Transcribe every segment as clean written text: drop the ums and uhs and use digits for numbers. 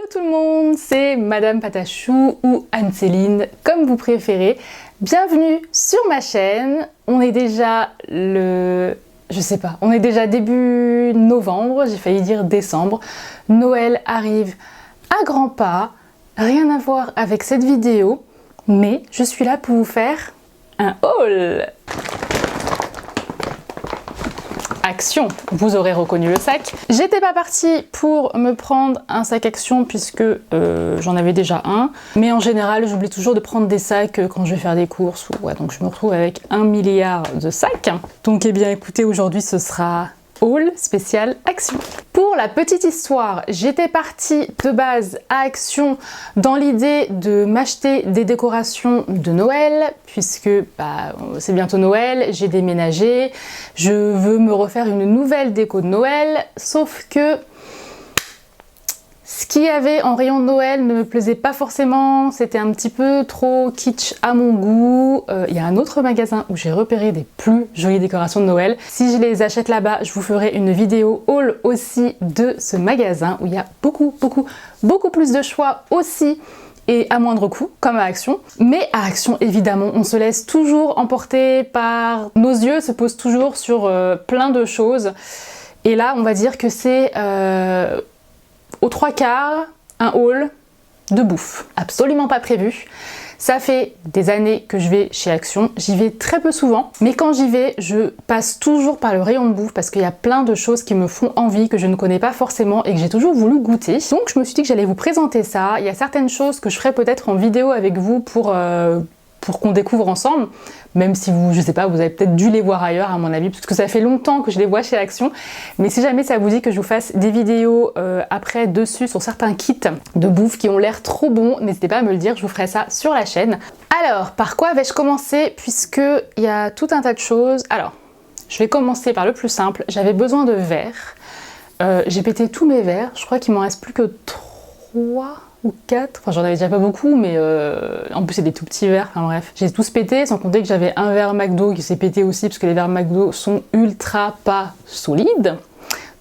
Hello tout le monde, c'est Madame Patachou ou Anne-Céline, comme vous préférez. Bienvenue sur ma chaîne. On est déjà on est déjà début novembre, j'ai failli dire décembre. Noël arrive à grands pas, rien à voir avec cette vidéo, mais je suis là pour vous faire un haul. Action, vous aurez reconnu le sac. J'étais pas partie pour me prendre un sac Action puisque j'en avais déjà un, mais en général j'oublie toujours de prendre des sacs quand je vais faire des courses, donc je me retrouve avec 1 milliard de sacs. Donc eh bien écoutez, aujourd'hui ce sera haul spécial Action. Pour la petite histoire, j'étais partie de base à Action dans l'idée de m'acheter des décorations de Noël, puisque c'est bientôt Noël, j'ai déménagé, je veux me refaire une nouvelle déco de Noël, sauf que ce qu'il y avait en rayon de Noël ne me plaisait pas forcément, c'était un petit peu trop kitsch à mon goût. Il y a un autre magasin où j'ai repéré des plus jolies décorations de Noël. Si je les achète là-bas, je vous ferai une vidéo haul aussi de ce magasin où il y a beaucoup plus de choix aussi et à moindre coût, comme à Action. Mais à Action, évidemment, on se laisse toujours emporter par... Nos yeux se posent toujours sur plein de choses. Et là, on va dire que c'est... aux 3/4, un haul de bouffe. Absolument pas prévu. Ça fait des années que je vais chez Action. J'y vais très peu souvent, mais quand j'y vais, je passe toujours par le rayon de bouffe parce qu'il y a plein de choses qui me font envie, que je ne connais pas forcément et que j'ai toujours voulu goûter. Donc je me suis dit que j'allais vous présenter ça. Il y a certaines choses que je ferai peut-être en vidéo avec vous pour qu'on découvre ensemble, même si vous, je sais pas, vous avez peut-être dû les voir ailleurs à mon avis, parce que ça fait longtemps que je les vois chez Action, mais si jamais ça vous dit que je vous fasse des vidéos après dessus sur certains kits de bouffe qui ont l'air trop bons, n'hésitez pas à me le dire, je vous ferai ça sur la chaîne. Alors, par quoi vais-je commencer, puisque il y a tout un tas de choses. Alors, je vais commencer par le plus simple, j'avais besoin de verres, j'ai pété tous mes verres, je crois qu'il m'en reste plus que 3 ou 4, enfin j'en avais déjà pas beaucoup, mais en plus c'est des tout petits verres, enfin bref. J'ai tous pété, sans compter que j'avais un verre McDo qui s'est pété aussi, parce que les verres McDo sont ultra pas solides.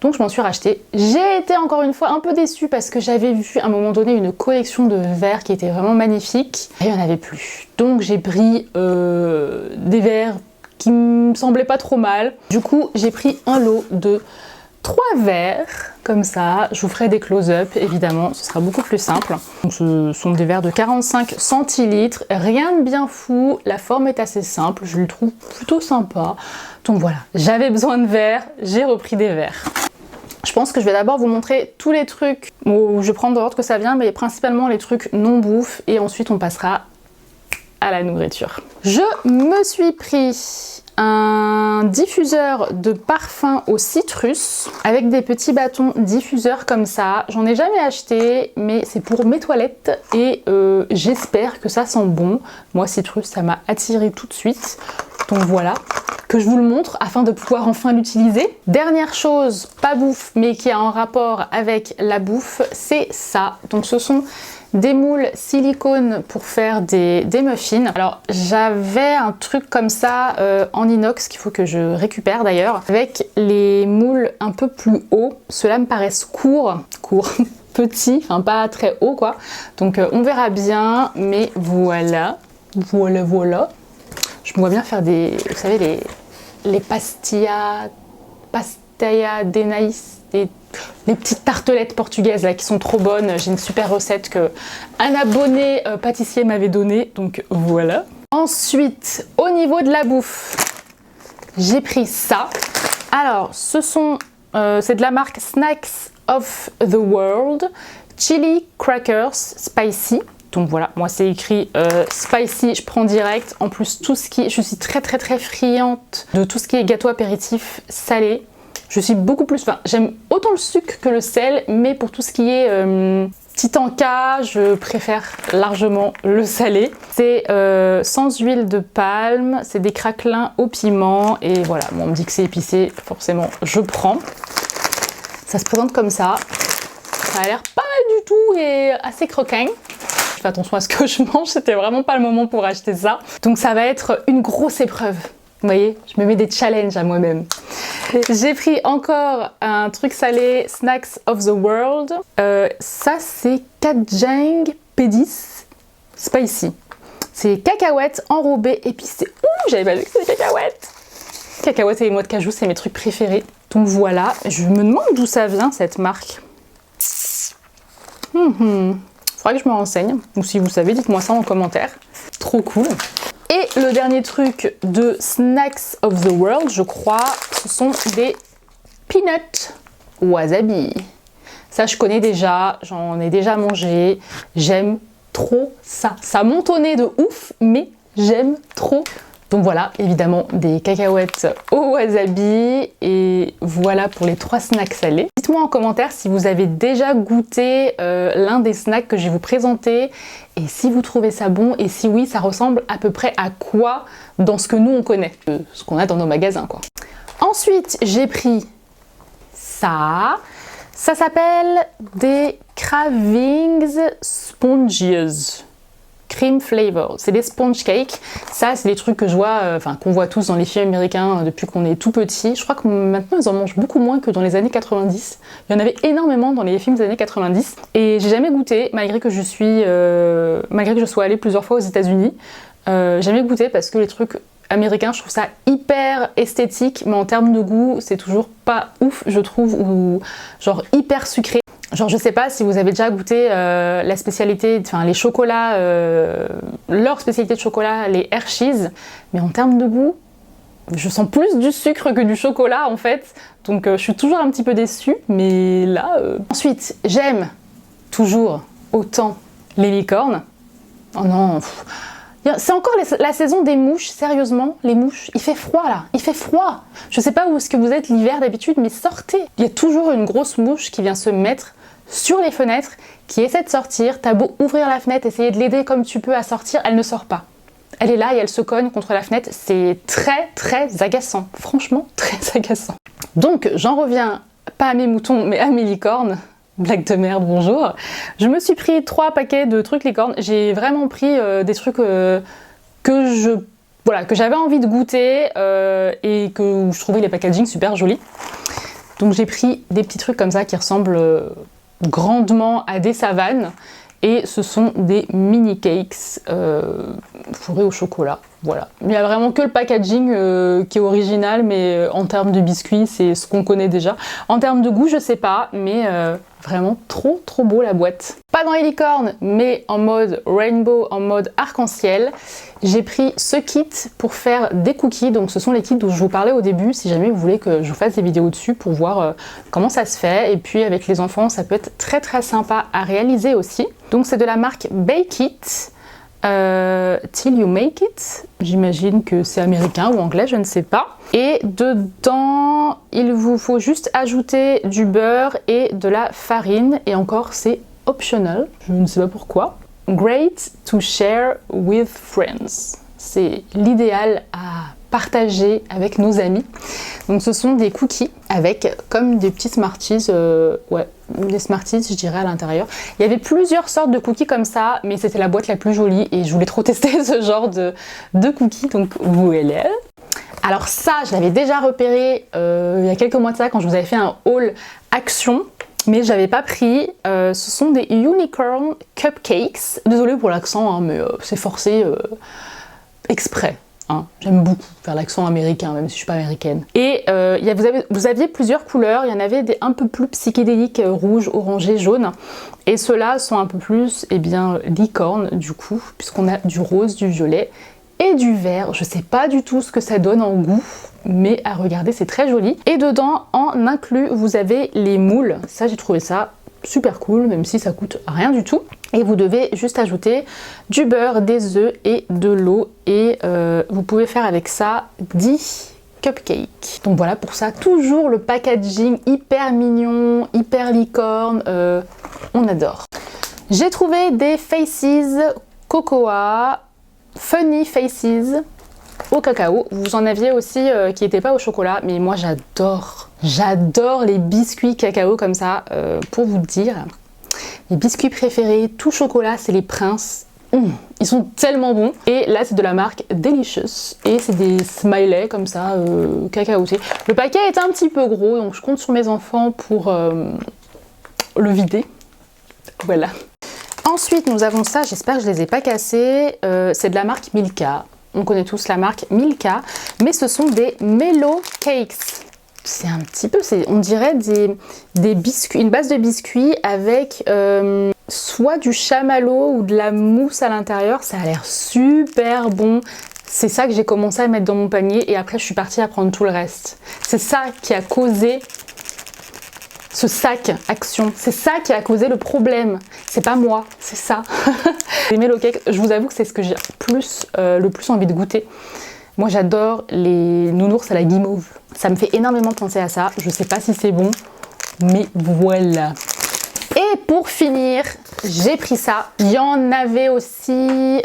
Donc je m'en suis racheté. J'ai été encore une fois un peu déçue parce que j'avais vu à un moment donné une collection de verres qui était vraiment magnifique, et il n'y en avait plus. Donc j'ai pris des verres qui me semblaient pas trop mal. Du coup j'ai pris un lot de 3 verres, comme ça, je vous ferai des close-up, évidemment, ce sera beaucoup plus simple. Donc, ce sont des verres de 45 centilitres, rien de bien fou, la forme est assez simple, je le trouve plutôt sympa. Donc voilà, j'avais besoin de verres, j'ai repris des verres. Je pense que je vais d'abord vous montrer tous les trucs, je vais prendre de l'ordre que ça vient, mais principalement les trucs non bouffe, et ensuite on passera à la nourriture. Je me suis pris un diffuseur de parfum au citrus avec des petits bâtons diffuseurs comme ça. J'en ai jamais acheté, mais c'est pour mes toilettes et j'espère que ça sent bon. Moi, citrus, ça m'a attiré tout de suite. Donc voilà, que je vous le montre afin de pouvoir enfin l'utiliser. Dernière chose, pas bouffe, mais qui a un rapport avec la bouffe, c'est ça. Donc ce sont des moules silicone pour faire des muffins. Alors j'avais un truc comme ça en inox qu'il faut que je récupère d'ailleurs, avec les moules un peu plus hauts. Ceux-là me paraissent courts, petits, enfin pas très hauts quoi. Donc on verra bien, mais voilà. Je me vois bien faire des, vous savez, les pastilla d'Enaïs, les petites tartelettes portugaises là qui sont trop bonnes. J'ai une super recette que un abonné pâtissier m'avait donnée, donc voilà. Ensuite, au niveau de la bouffe, j'ai pris ça. Alors, c'est de la marque Snacks of the World, Chili Crackers Spicy. Donc voilà, moi c'est écrit spicy, je prends direct. En plus, je suis très friande de tout ce qui est gâteau apéritif salé. Je suis beaucoup plus, j'aime autant le sucre que le sel, mais pour tout ce qui est petit encas, je préfère largement le salé. C'est sans huile de palme, c'est des craquelins au piment, et voilà, bon, on me dit que c'est épicé, forcément je prends. Ça se présente comme ça, ça a l'air pas mal du tout et assez croquant. Je fais attention à ce que je mange, c'était vraiment pas le moment pour acheter ça. Donc ça va être une grosse épreuve Vous voyez, je me mets des challenges à moi-même. J'ai pris encore un truc salé, Snacks of the World. Ça, c'est Kajang P10 Spicy. C'est cacahuètes enrobées, épicées. Ouh, j'avais pas vu que c'était cacahuètes. Cacahuètes et les noix de cajou, c'est mes trucs préférés. Donc voilà, je me demande d'où ça vient cette marque. Faudra que je me renseigne. Ou si vous savez, dites-moi ça en commentaire. Trop cool. Et le dernier truc de Snacks of the World, je crois, ce sont des peanuts wasabi. Ça, je connais déjà, j'en ai déjà mangé. J'aime trop ça. Ça monte au nez de ouf, mais j'aime trop. Donc voilà, évidemment, des cacahuètes au wasabi. Et voilà pour les 3 snacks salés. Dites-moi en commentaire si vous avez déjà goûté l'un des snacks que je vais vous présenter. Et si vous trouvez ça bon, et si oui, ça ressemble à peu près à quoi dans ce que nous on connaît. Ce qu'on a dans nos magasins, quoi. Ensuite, j'ai pris ça. Ça s'appelle des Cravings Sponges. Cream flavor, c'est des sponge cakes. Ça, c'est des trucs que je vois, qu'on voit tous dans les films américains depuis qu'on est tout petit. Je crois que maintenant, ils en mangent beaucoup moins que dans les années 90. Il y en avait énormément dans les films des années 90. Et j'ai jamais goûté, malgré que je sois allée plusieurs fois aux États-Unis. Jamais goûté parce que les trucs américains, je trouve ça hyper esthétique, mais en termes de goût, c'est toujours pas ouf, je trouve, ou genre hyper sucré. Genre, je sais pas si vous avez déjà goûté la spécialité, les chocolats, leur spécialité de chocolat, les Hershey's, mais en termes de goût, je sens plus du sucre que du chocolat en fait, donc je suis toujours un petit peu déçue, mais là... Ensuite, j'aime toujours autant les licornes. Oh non, c'est encore la saison des mouches, sérieusement, les mouches. Il fait froid là, il fait froid. Je sais pas où est-ce que vous êtes l'hiver d'habitude, mais sortez. Il y a toujours une grosse mouche qui vient se mettre sur les fenêtres, qui essaie de sortir. T'as beau ouvrir la fenêtre, essayer de l'aider comme tu peux à sortir, elle ne sort pas. Elle est là et elle se cogne contre la fenêtre. C'est très très agaçant. Franchement, très agaçant. Donc, j'en reviens pas à mes moutons, mais à mes licornes. Blague de merde, bonjour. Je me suis pris 3 paquets de trucs licornes. J'ai vraiment pris des trucs que j'avais envie de goûter et que je trouvais les packaging super jolis. Donc j'ai pris des petits trucs comme ça qui ressemblent grandement à des savanes. Et ce sont des mini cakes fourrés au chocolat. Voilà. Il n'y a vraiment que le packaging qui est original, mais en termes de biscuits, c'est ce qu'on connaît déjà. En termes de goût, je sais pas, mais vraiment trop trop beau la boîte. Pas dans les licornes, mais en mode rainbow, en mode arc-en-ciel. J'ai pris ce kit pour faire des cookies. Donc ce sont les kits dont je vous parlais au début, si jamais vous voulez que je vous fasse des vidéos dessus pour voir comment ça se fait. Et puis avec les enfants, ça peut être très très sympa à réaliser aussi. Donc c'est de la marque Bake It. Till You Make It, j'imagine que c'est américain ou anglais, je ne sais pas. Et dedans, il vous faut juste ajouter du beurre et de la farine, et encore c'est optional, je ne sais pas pourquoi. Great to share with friends, c'est l'idéal à partager avec nos amis. Donc ce sont des cookies avec comme des petits Smarties, des Smarties je dirais à l'intérieur. Il y avait plusieurs sortes de cookies comme ça, mais c'était la boîte la plus jolie et je voulais trop tester ce genre de cookies, donc voilà. Alors ça, je l'avais déjà repéré il y a quelques mois de ça quand je vous avais fait un haul Action, mais je l'avais pas pris. Ce sont des Unicorn Cupcakes. Désolée pour l'accent, hein, mais c'est forcé exprès. J'aime beaucoup faire l'accent américain, même si je suis pas américaine. Et vous aviez plusieurs couleurs. Il y en avait des un peu plus psychédéliques, rouge, orangé, jaune. Et ceux-là sont un peu plus, licorne du coup, puisqu'on a du rose, du violet et du vert. Je sais pas du tout ce que ça donne en goût, mais à regarder, c'est très joli. Et dedans, en inclus, vous avez les moules. Ça, j'ai trouvé ça super cool, même si ça coûte rien du tout. Et vous devez juste ajouter du beurre, des œufs et de l'eau. Et vous pouvez faire avec ça 10 cupcakes. Donc voilà, pour ça, toujours le packaging hyper mignon, hyper licorne. On adore. J'ai trouvé des Faces Cocoa, Funny Faces au cacao. Vous en aviez aussi qui n'étaient pas au chocolat, mais moi j'adore les biscuits cacao comme ça, pour vous dire. Mes biscuits préférés, tout chocolat, c'est les Princes. Ils sont tellement bons. Et là, c'est de la marque Delicious. Et c'est des smileys comme ça, cacaotés. Le paquet est un petit peu gros, donc je compte sur mes enfants pour le vider. Voilà. Ensuite, nous avons ça, j'espère que je les ai pas cassés. C'est de la marque Milka. On connaît tous la marque Milka. Mais ce sont des Mellow Cakes. C'est un petit peu, on dirait des biscuits, une base de biscuits avec soit du chamallow ou de la mousse à l'intérieur. Ça a l'air super bon. C'est ça que j'ai commencé à mettre dans mon panier et après je suis partie à prendre tout le reste. C'est ça qui a causé ce sac action. C'est ça qui a causé le problème. C'est pas moi, c'est ça. Les Mellow Cakes, je vous avoue que c'est ce que j'ai le plus envie de goûter. Moi j'adore les nounours à la guimauve. Ça me fait énormément penser à ça. Je sais pas si c'est bon, mais voilà. Et pour finir, j'ai pris ça. Il y en avait aussi,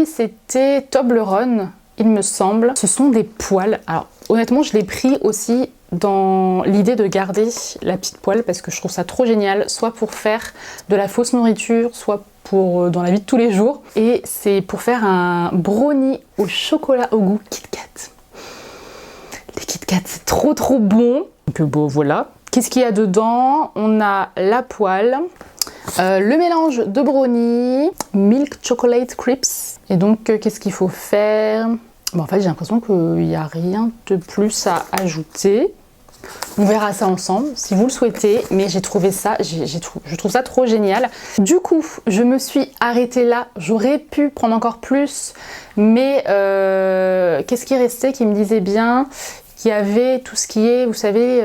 c'était Toblerone, il me semble. Ce sont des poêles. Alors honnêtement, je l'ai pris aussi dans l'idée de garder la petite poêle parce que je trouve ça trop génial, soit pour faire de la fausse nourriture, soit pour dans la vie de tous les jours. Et c'est pour faire un brownie au chocolat au goût Kit Kat. Les Kit Kat, c'est trop bon. Donc bon, voilà. Qu'est-ce qu'il y a dedans? On a la poêle, le mélange de brownie, milk chocolate crisps. Et donc, qu'est-ce qu'il faut faire? Bon, en fait, j'ai l'impression qu'il n'y a rien de plus à ajouter. On verra ça ensemble si vous le souhaitez, mais j'ai trouvé ça, je trouve ça trop génial. Du coup, je me suis arrêtée là. J'aurais pu prendre encore plus, mais qu'est-ce qui restait qui me disait bien? Il y avait tout ce qui est, vous savez,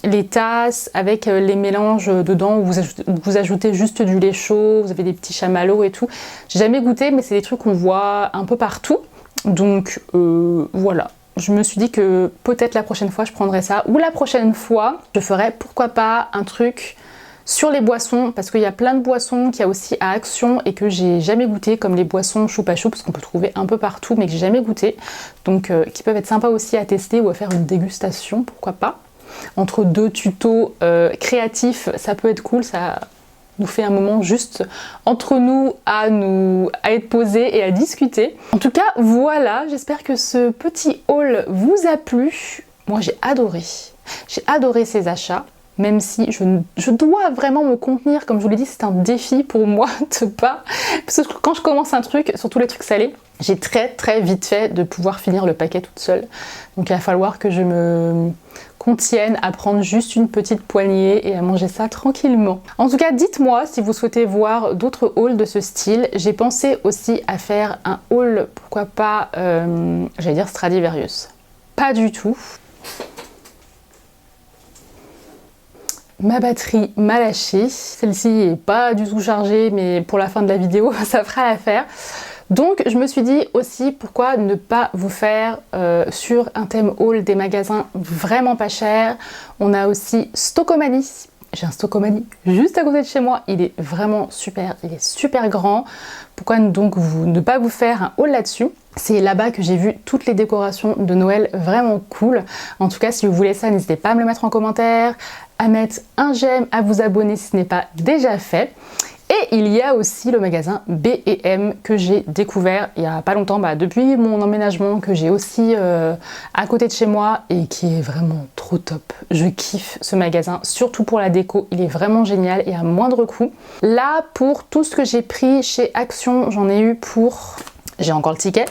les tasses avec les mélanges dedans où vous ajoutez juste du lait chaud, vous avez des petits chamallows et tout. J'ai jamais goûté, mais c'est des trucs qu'on voit un peu partout. Donc voilà. Je me suis dit que peut-être la prochaine fois je prendrai ça, ou la prochaine fois je ferai pourquoi pas un truc sur les boissons, parce qu'il y a plein de boissons qu'il y a aussi à Action et que j'ai jamais goûté, comme les boissons choupa choups qu'on peut trouver un peu partout mais que j'ai jamais goûté, donc qui peuvent être sympas aussi à tester ou à faire une dégustation, pourquoi pas. Entre deux tutos créatifs, ça peut être cool, ça nous fait un moment juste entre nous à être posés et à discuter. En tout cas, voilà, j'espère que ce petit haul vous a plu. Moi, j'ai adoré ces achats. Même si je dois vraiment me contenir, comme je vous l'ai dit, c'est un défi pour moi de pas... Parce que quand je commence un truc, surtout les trucs salés, j'ai très vite fait de pouvoir finir le paquet toute seule. Donc il va falloir que je me contienne à prendre juste une petite poignée et à manger ça tranquillement. En tout cas, dites-moi si vous souhaitez voir d'autres hauls de ce style. J'ai pensé aussi à faire un haul, pourquoi pas, j'allais dire Stradivarius. Pas du tout. Ma batterie m'a lâché, celle-ci est pas du tout chargée, mais pour la fin de la vidéo ça fera l'affaire. Donc je me suis dit aussi pourquoi ne pas vous faire sur un thème haul des magasins vraiment pas chers. On a aussi Stockomanie. J'ai un Stockomanie juste à côté de chez moi, il est vraiment super, il est super grand. Pourquoi donc ne pas vous faire un haul là-dessus? C'est là-bas que j'ai vu toutes les décorations de Noël vraiment cool. En tout cas, si vous voulez ça, n'hésitez pas à me le mettre en commentaire, à mettre un j'aime, à vous abonner si ce n'est pas déjà fait. Et il y a aussi le magasin B&M que j'ai découvert il y a pas longtemps, depuis mon emménagement, que j'ai aussi à côté de chez moi et qui est vraiment trop top. Je kiffe ce magasin, surtout pour la déco, il est vraiment génial et à moindre coût. Là, pour tout ce que j'ai pris chez Action, j'en ai eu pour... J'ai encore le ticket.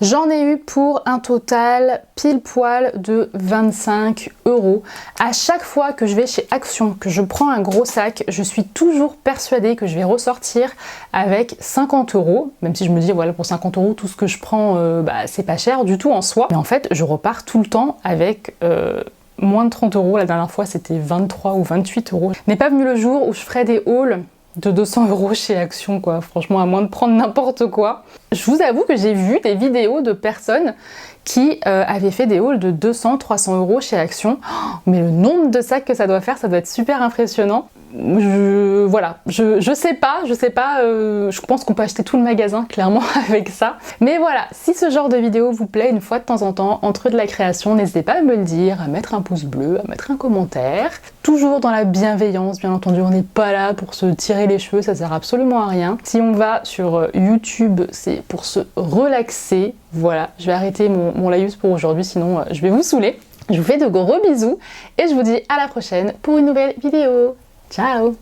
J'en ai eu pour un total pile poil de 25 €. À chaque fois que je vais chez Action, que je prends un gros sac, je suis toujours persuadée que je vais ressortir avec 50 €. Même si je me dis, voilà, pour 50 €, tout ce que je prends, c'est pas cher du tout en soi. Mais en fait, je repars tout le temps avec... moins de 30 €, la dernière fois c'était 23 ou 28 €. N'est pas venu le jour où je ferai des hauls de 200 € chez Action, quoi. Franchement, à moins de prendre n'importe quoi. Je vous avoue que j'ai vu des vidéos de personnes qui avait fait des hauls de 200-300 € chez Action. Oh, mais le nombre de sacs que ça doit faire, ça doit être super impressionnant. Voilà, je sais pas, je pense qu'on peut acheter tout le magasin clairement avec ça. Mais voilà, si ce genre de vidéo vous plaît une fois de temps en temps, entre de la création, n'hésitez pas à me le dire, à mettre un pouce bleu, à mettre un commentaire. Toujours dans la bienveillance, bien entendu, on n'est pas là pour se tirer les cheveux, ça sert absolument à rien. Si on va sur YouTube, c'est pour se relaxer. Voilà, je vais arrêter mon laïus pour aujourd'hui, sinon je vais vous saouler. Je vous fais de gros bisous et je vous dis à la prochaine pour une nouvelle vidéo. Ciao!